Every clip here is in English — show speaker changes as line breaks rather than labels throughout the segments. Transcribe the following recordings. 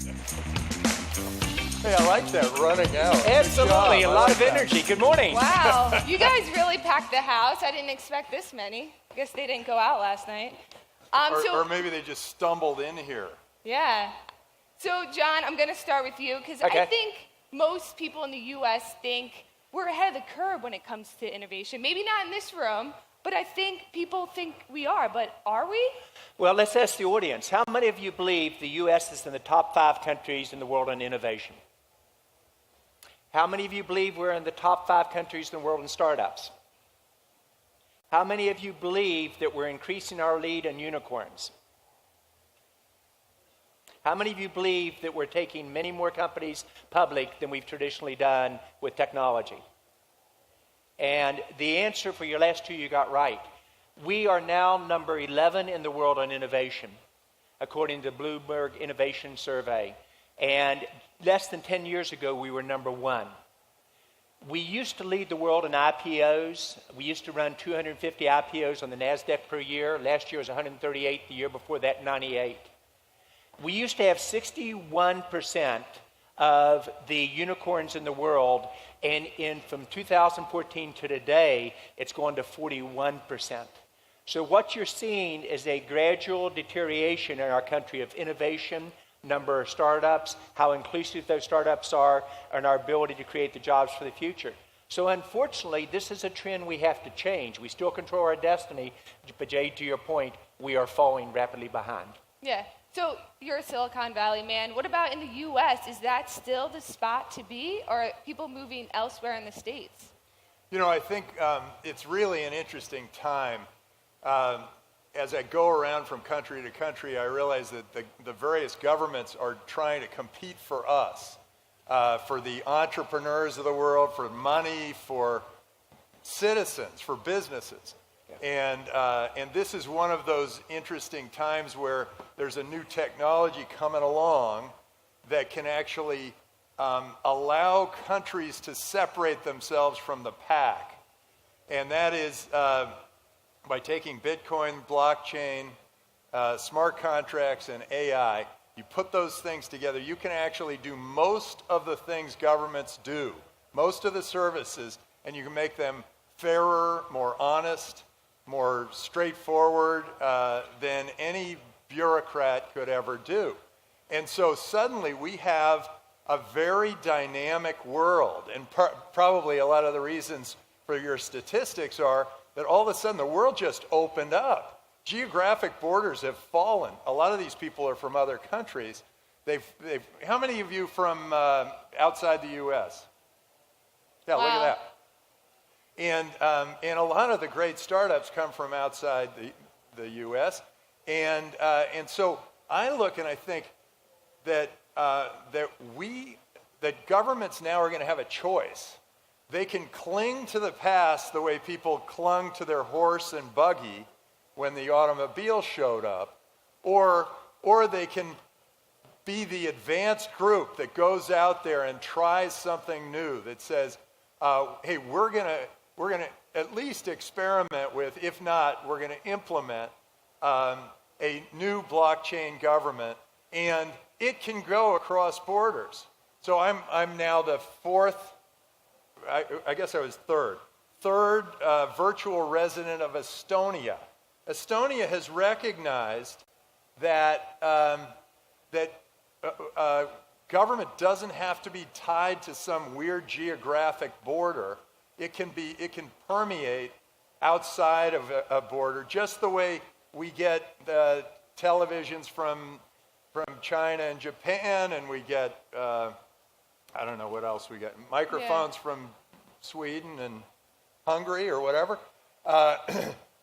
Hey, I like that running out.
Absolutely, a lot of energy. Good morning.
Wow, you guys really packed the house. I didn't expect this many. I guess they didn't go out last night.
Or maybe they just stumbled in here.
Yeah. So, John, I'm going to start with you because
Okay.
I think most people in the U.S. think we're ahead of the curve when it comes to innovation. Maybe not in this room, but I think people think we are. But are we?
Well, let's ask the audience. How many of you believe the U.S. is in the top 5 countries in the world in innovation? How many of you believe we're in the top 5 countries in the world in startups? How many of you believe that we're increasing our lead in unicorns? How many of you believe that we're taking many more companies public than we've traditionally done with technology? And the answer for your last two you got right. We are now number 11 in the world on innovation, according to the Bloomberg Innovation Survey. And less than 10 years ago, we were number 1. We used to lead the world in IPOs. We used to run 250 IPOs on the NASDAQ per year. Last year was 138, the year before that, 98. We used to have 61% of the unicorns in the world, and from 2014 to today, it's gone to 41%. So what you're seeing is a gradual deterioration in our country of innovation, number of startups, how inclusive those startups are, and our ability to create the jobs for the future. So unfortunately, this is a trend we have to change. We still control our destiny, but Jade, to your point, we are falling rapidly behind.
Yeah. So you're a Silicon Valley man. What about in the U.S.? Is that still the spot to be, or are people moving elsewhere in the States?
You know, I think it's really an interesting time. As I go around from country to country, I realize that the various governments are trying to compete for us, for the entrepreneurs of the world, for money, for citizens, for businesses. And this is one of those interesting times where there's a new technology coming along that can actually allow countries to separate themselves from the pack. And that is by taking Bitcoin, blockchain, smart contracts, and AI. You put those things together, you can actually do most of the things governments do, most of the services, and you can make them fairer, more honest, more straightforward than any bureaucrat could ever do. And so suddenly we have a very dynamic world, and probably a lot of the reasons for your statistics are that all of a sudden the world just opened up. Geographic borders have fallen. A lot of these people are from other countries. How many of you from outside the U.S.? Yeah, wow. Look at that. And a lot of the great startups come from outside the U.S. And so I look and I think that governments now are going to have a choice. They can cling to the past the way people clung to their horse and buggy when the automobile showed up, or they can be the advanced group that goes out there and tries something new that says, hey, we're gonna at least experiment with, if not, we're gonna implement a new blockchain government, and it can go across borders. So I'm now the fourth, I guess I was third virtual resident of Estonia. Estonia has recognized that government doesn't have to be tied to some weird geographic border. It can permeate outside of a border, just the way we get televisions from China and Japan, and we get I don't know what else we get. Microphones from Sweden and Hungary or whatever.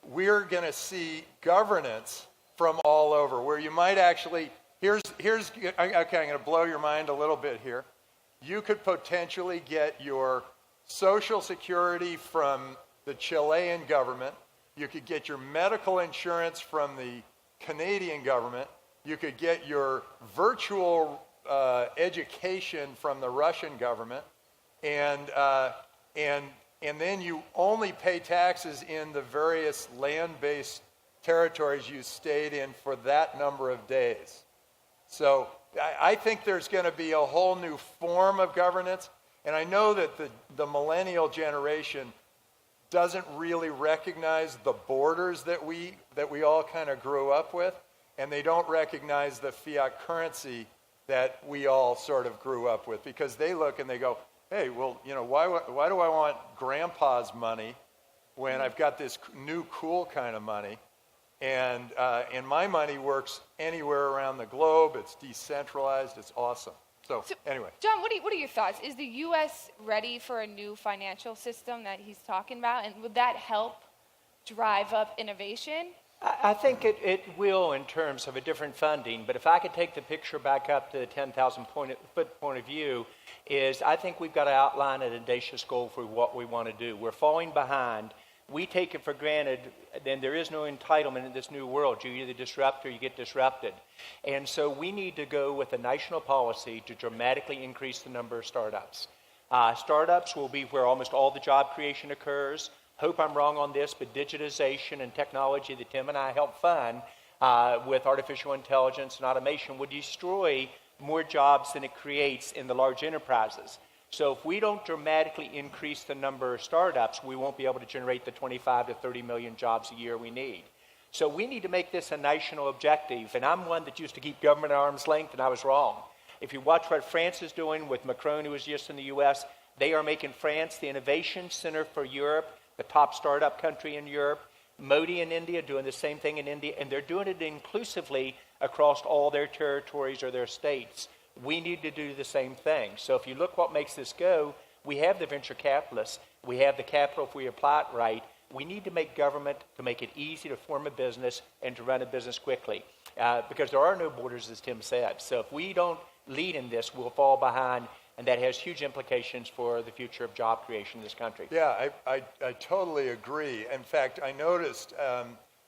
We're going to see governance from all over, where you might actually, okay, I'm going to blow your mind a little bit here. You could potentially get your Social Security from the Chilean government. You could get your medical insurance from the Canadian government. You could get your virtual education from the Russian government, and then you only pay taxes in the various land-based territories you stayed in for that number of days. So I think there's going to be a whole new form of governance. And I know that the millennial generation doesn't really recognize the borders that we all kind of grew up with. And they don't recognize the fiat currency that we all sort of grew up with. Because they look and they go, hey, well, why do I want grandpa's money when I've got this new cool kind of money? And my money works anywhere around the globe. It's decentralized. It's awesome. So anyway.
John, what are your thoughts? Is the U.S. ready for a new financial system that he's talking about? And would that help drive up innovation?
I think it will in terms of a different funding. But if I could take the picture back up to the 10,000-foot point of view, is I think we've got to outline an audacious goal for what we want to do. We're falling behind. We take it for granted, then there is no entitlement in this new world. You either disrupt or you get disrupted. And so we need to go with a national policy to dramatically increase the number of startups. Startups will be where almost all the job creation occurs. Hope I'm wrong on this, but digitization and technology that Tim and I help fund with artificial intelligence and automation would destroy more jobs than it creates in the large enterprises. So if we don't dramatically increase the number of startups, we won't be able to generate the 25 to 30 million jobs a year we need. So we need to make this a national objective. And I'm one that used to keep government at arm's length, and I was wrong. If you watch what France is doing with Macron, who was just in the U.S., they are making France the innovation center for Europe, the top startup country in Europe. Modi in India doing the same thing in India, and they're doing it inclusively across all their territories or their states. We need to do the same thing. So if you look what makes this go, we have the venture capitalists. We have the capital if we apply it right. We need to make government to make it easy to form a business and to run a business quickly. Because there are no borders, as Tim said. So if we don't lead in this, we'll fall behind, and that has huge implications for the future of job creation in this country.
Yeah, I totally agree. In fact, I noticed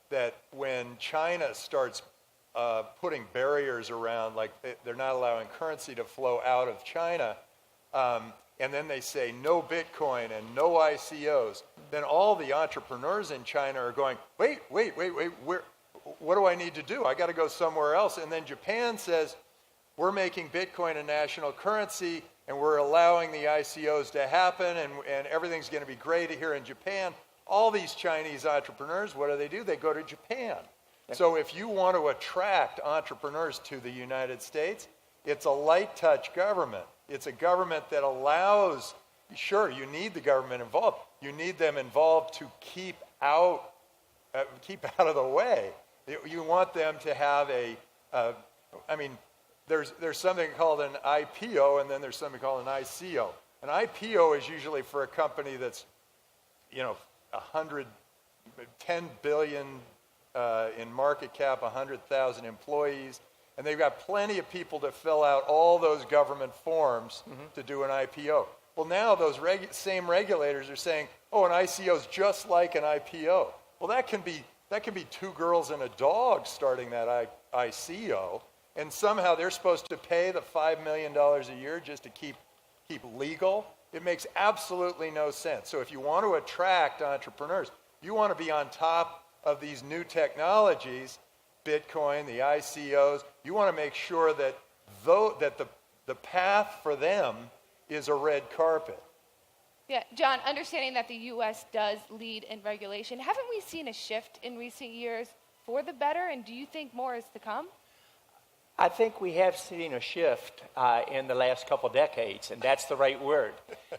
that when China starts putting barriers around, like they're not allowing currency to flow out of China, and then they say no Bitcoin and no ICOs, then all the entrepreneurs in China are going, wait, what do I need to do? I got to go somewhere else. And then Japan says, we're making Bitcoin a national currency, and we're allowing the ICOs to happen, and everything's going to be great here in Japan. All these Chinese entrepreneurs, what do? They go to Japan. So if you want to attract entrepreneurs to the United States, it's a light touch government. It's a government that allows, sure, you need the government involved. You need them involved to keep out of the way. You want them to have there's something called an IPO, and then there's something called an ICO. An IPO is usually for a company that's, 10 billion in market cap, 100,000 employees, and they've got plenty of people to fill out all those government forms to do an IPO. Well, now those same regulators are saying, oh, an ICO is just like an IPO. Well, that can be two girls and a dog starting that ICO, and somehow they're supposed to pay the $5 million a year just to keep legal. It makes absolutely no sense. So if you want to attract entrepreneurs, you want to be on top of these new technologies, Bitcoin, the ICOs. You want to make sure that the path for them is a red carpet.
Yeah, John, understanding that the U.S. does lead in regulation, haven't we seen a shift in recent years for the better, and do you think more is to come?
I think we have seen a shift in the last couple decades, and that's the right word.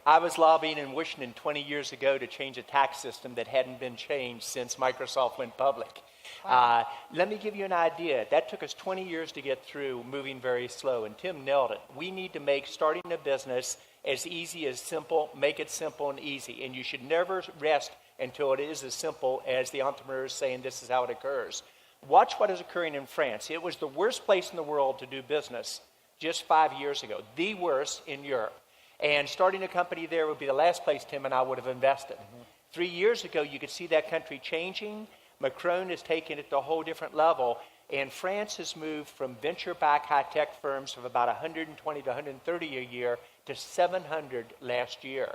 I was lobbying in Washington 20 years ago to change a tax system that hadn't been changed since Microsoft went public. Wow. Let me give you an idea. That took us 20 years to get through, moving very slow, and Tim nailed it. We need to make starting a business as easy as simple, make it simple and easy, and you should never rest until it is as simple as the entrepreneurs saying this is how it occurs. Watch what is occurring in France. It was the worst place in the world to do business just 5 years ago, the worst in Europe. And starting a company there would be the last place Tim and I would have invested. 3 years ago, you could see that country changing. Macron has taken it to a whole different level. And France has moved from venture-backed high-tech firms of about 120 to 130 a year to 700 last year.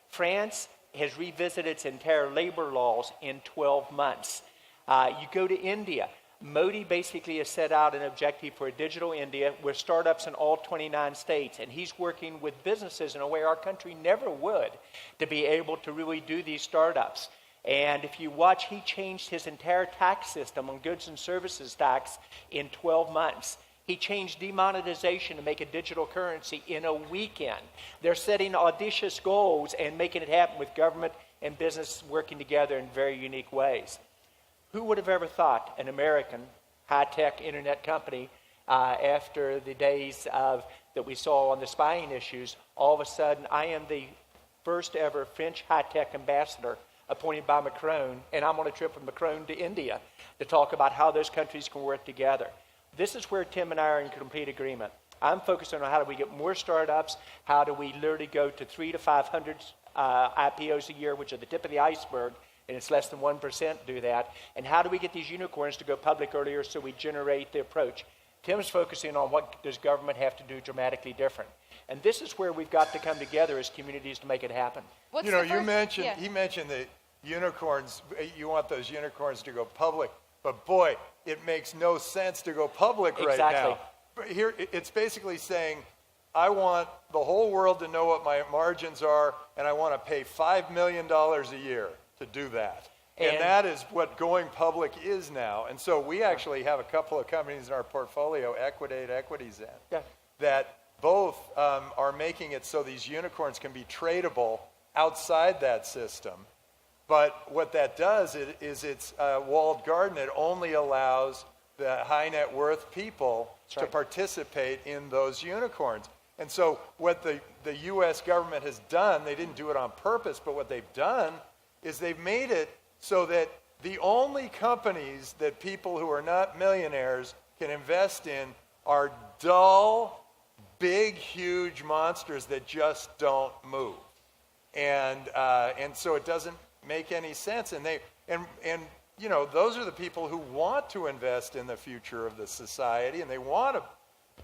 France has revisited its entire labor laws in 12 months. You go to India. Modi basically has set out an objective for a digital India with startups in all 29 states, and he's working with businesses in a way our country never would to be able to really do these startups. And if you watch, he changed his entire tax system on goods and services tax in 12 months. He changed demonetization to make a digital currency in a weekend. They're setting audacious goals and making it happen with government and business working together in very unique ways. Who would have ever thought an American high-tech internet company, after the days that we saw on the spying issues, all of a sudden I am the first ever French high-tech ambassador appointed by Macron, and I'm on a trip with Macron to India to talk about how those countries can work together. This is where Tim and I are in complete agreement. I'm focusing on how do we get more startups, how do we literally go to 300 to 500 IPOs a year, which are the tip of the iceberg, and it's less than 1% do that, and how do we get these unicorns to go public earlier so we generate the approach. Tim's focusing on what does government have to do dramatically different. And this is where we've got to come together as communities to make it happen.
He mentioned the unicorns, you want those unicorns to go public, but boy, it makes no sense to go public right now. But here, it's basically saying, I want the whole world to know what my margins are, and I want to pay $5 million a year to do that. And that is what going public is now. And so we actually have a couple of companies in our portfolio, Equidate, EquityZen, that both are making it so these unicorns can be tradable outside that system. But what that does is it's a walled garden. It only allows the high net worth people to participate in those unicorns. And so what the U.S. government has done, they didn't do it on purpose, but what they've done is they've made it so that the only companies that people who are not millionaires can invest in are dull, big, huge monsters that just don't move. And so it doesn't make any sense. And you know, those are the people who want to invest in the future of the society, and they want to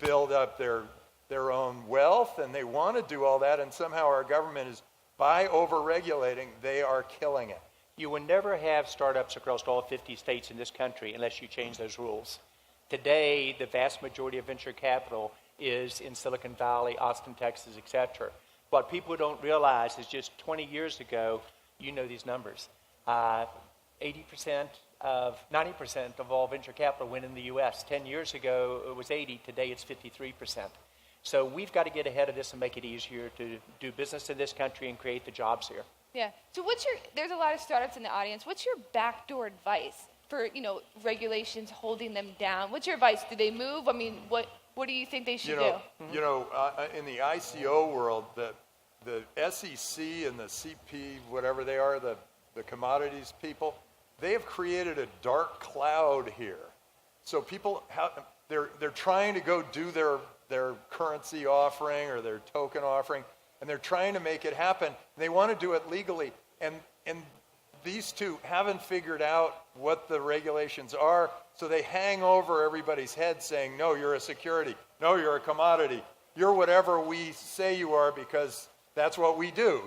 build up their own wealth, and they want to do all that, and somehow our government is, by over-regulating, they are killing it.
You will never have startups across all 50 states in this country unless you change those rules. Today, the vast majority of venture capital is in Silicon Valley, Austin, Texas, etc. What people don't realize is just 20 years ago, you know these numbers, 90% of all venture capital went in the U.S. 10 years ago, it was 80. Today, it's 53%. So we've got to get ahead of this and make it easier to do business in this country and create the jobs here.
Yeah. So there's a lot of startups in the audience. What's your backdoor advice for, regulations holding them down? What's your advice? Do they move? I mean, what do you think they should do?
In the ICO world, the SEC and the CP, whatever they are, the commodities people, they have created a dark cloud here. So people, they're trying to go do their currency offering or their token offering, and they're trying to make it happen. They want to do it legally, and these two haven't figured out what the regulations are, so they hang over everybody's head saying, no, you're a security, no, you're a commodity, you're whatever we say you are because that's what we do.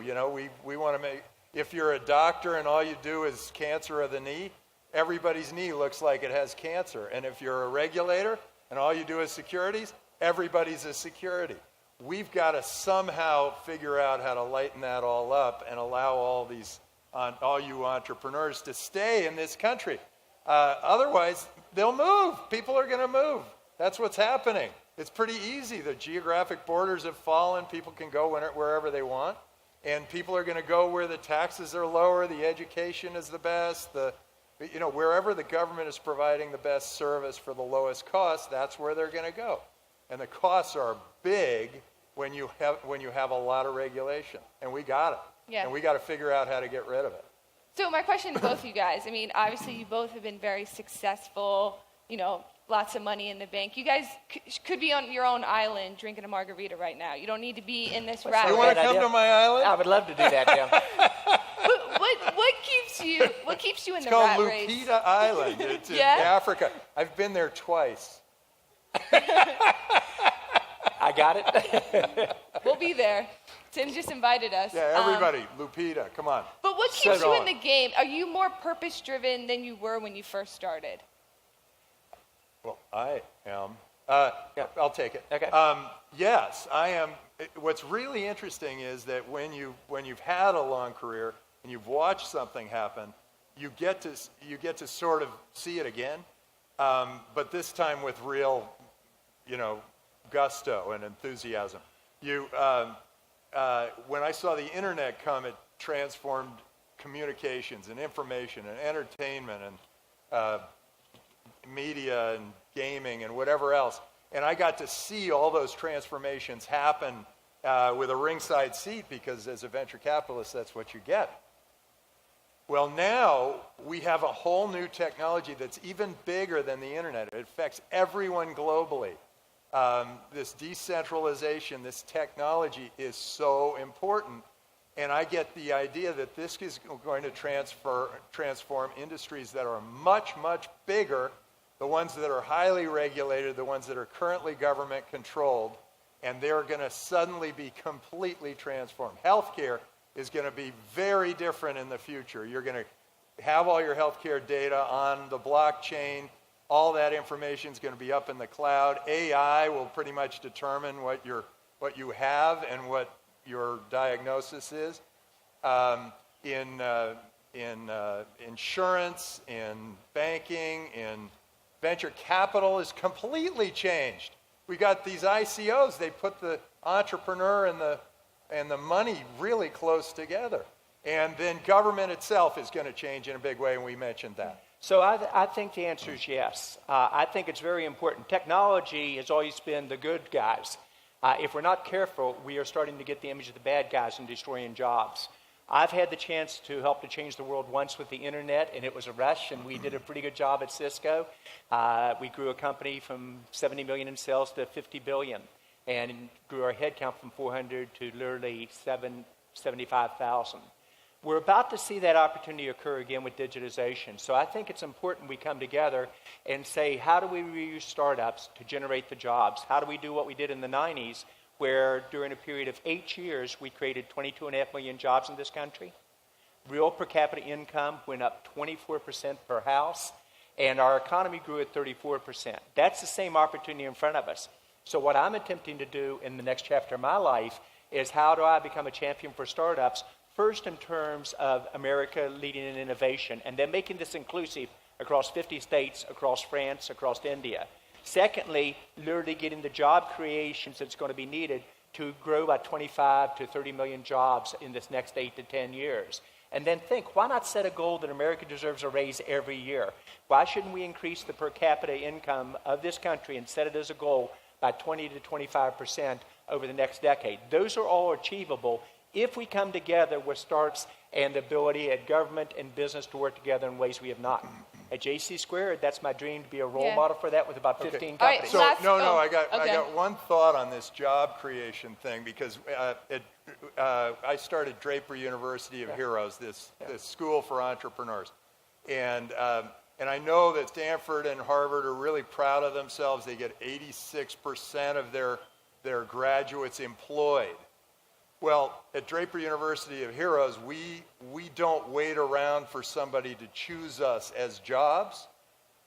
We want to make, if you're a doctor and all you do is cancer of the knee, everybody's knee looks like it has cancer. And if you're a regulator and all you do is securities, everybody's a security. We've got to somehow figure out how to lighten that all up and allow all you entrepreneurs to stay in this country. Otherwise, they'll move. People are going to move. That's what's happening. It's pretty easy. The geographic borders have fallen. People can go wherever they want. And people are going to go where the taxes are lower, the education is the best, wherever the government is providing the best service for the lowest cost, that's where they're going to go. And the costs are big when you have a lot of regulation. And we got it. Yeah. And we got to figure out how to get rid of it.
So my question to both of you guys, I mean, obviously you both have been very successful, lots of money in the bank. You guys could be on your own island drinking a margarita right now. You don't need to be in this rat race.
You want to come to my island?
I would love to do that, Tim.
What keeps you in
it's
the rat
race?
race?
It's called Lupita Island. It's in Africa. I've been there twice.
I got it.
We'll be there. Tim just invited us.
Yeah, everybody, Lupita, come on.
But what keeps you in the game? Are you more purpose-driven than you were when you first started?
Well, I am.
Yeah.
I'll take it.
Okay.
Yes, I am. What's really interesting is that when you've had a long career and you've watched something happen, you get to sort of see it again, but this time with real, gusto and enthusiasm. When I saw the internet come, it transformed communications and information and entertainment and media and gaming and whatever else. And I got to see all those transformations happen with a ringside seat, because as a venture capitalist, that's what you get. Well, now we have a whole new technology that's even bigger than the internet. It affects everyone globally. This decentralization, this technology is so important. And I get the idea that this is going to transform industries that are much, much bigger, the ones that are highly regulated, the ones that are currently government controlled, and they're going to suddenly be completely transformed. Healthcare is going to be very different in the future. You're going to have all your healthcare data on the blockchain. All that information is going to be up in the cloud. AI will pretty much determine what you have and what your diagnosis is. In insurance, in banking, in venture capital is completely changed. We got these ICOs. They put the entrepreneur and the money really close together. And then government itself is going to change in a big way, and we mentioned that.
So I think the answer is yes. I think it's very important. Technology has always been the good guys. If we're not careful, we are starting to get the image of the bad guys and destroying jobs. I've had the chance to help to change the world once with the internet, and it was a rush, and we did a pretty good job at Cisco. We grew a company from 70 million in sales to 50 billion, and grew our headcount from 400 to literally 75,000. We're about to see that opportunity occur again with digitization. So I think it's important we come together and say, how do we reuse startups to generate the jobs? How do we do what we did in the 90s, where during a period of 8 years, we created 22.5 million jobs in this country? Real per capita income went up 24% per house, and our economy grew at 34%. That's the same opportunity in front of us. So what I'm attempting to do in the next chapter of my life is, how do I become a champion for startups? First, in terms of America leading in innovation, and then making this inclusive across 50 states, across France, across India. Secondly, literally getting the job creations that's going to be needed to grow by 25 to 30 million jobs in this next 8 to 10 years. And then think, why not set a goal that America deserves a raise every year? Why shouldn't we increase the per capita income of this country and set it as a goal by 20 to 25% over the next decade? Those are all achievable if we come together with starts and the ability at government and business to work together in ways we have not. At JC Squared, that's my dream, to be a role model for that with about 15 companies.
So I got one thought on this job creation thing, because I started Draper University of Heroes, this school for entrepreneurs, and I know that Stanford and Harvard are really proud of themselves. They get 86% of their graduates employed. Well, at Draper University of Heroes, we don't wait around for somebody to choose us as jobs.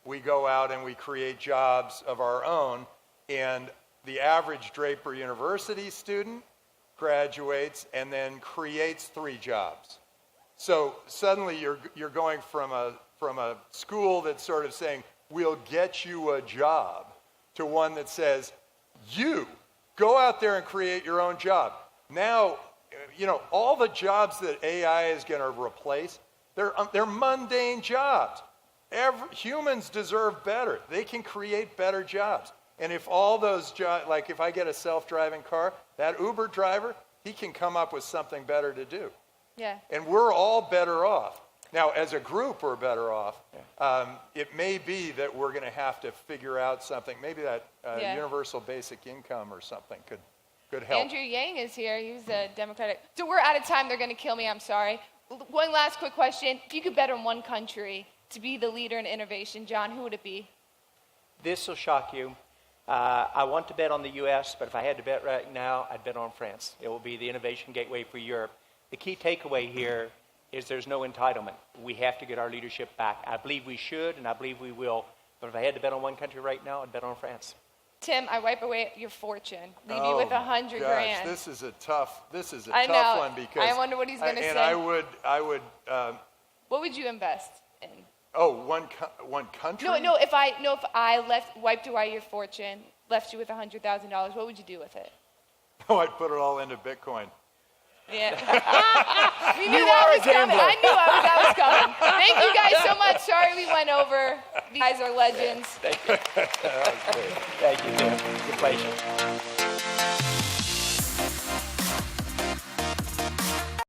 We go out and we create jobs of our own, and the average Draper University student graduates and then creates 3 jobs. So suddenly you're going from a school that's sort of saying, we'll get you a job, to one that says, you go out there and create your own job. Now, all the jobs that AI is going to replace, they're mundane jobs. Humans deserve better. They can create better jobs. And if all those jobs, like if I get a self-driving car, that Uber driver, he can come up with something better to do.
Yeah.
And we're all better off. Now, as a group, we're better off. It may be that we're going to have to figure out something. Maybe that universal basic income or something could help.
Andrew Yang is here. He's a Democratic. So we're out of time. They're going to kill me. I'm sorry. One last quick question. If you could bet on one country to be the leader in innovation, John, who would it be?
This will shock you. I want to bet on the U.S., but if I had to bet right now, I'd bet on France. It will be the innovation gateway for Europe. The key takeaway here is there's no entitlement. We have to get our leadership back. I believe we should, and I believe we will, But if I had to bet on one country right now, I'd bet on France.
Tim, I wipe away your fortune. Leave
Oh
you with
my
100
gosh,
grand.
this is a tough
I know.
one because
I wonder what he's gonna
and
say.
I would
What would you invest in?
one country.
No. If I wiped away your fortune, left you with $100,000, what would you do with it?
Oh, I'd put it all into Bitcoin.
Yeah. We knew that was coming. I knew that was coming. Thank you guys so much. Sorry we went over. You guys are legends.
Thank you. That was great. Thank you, Tim. It's a pleasure.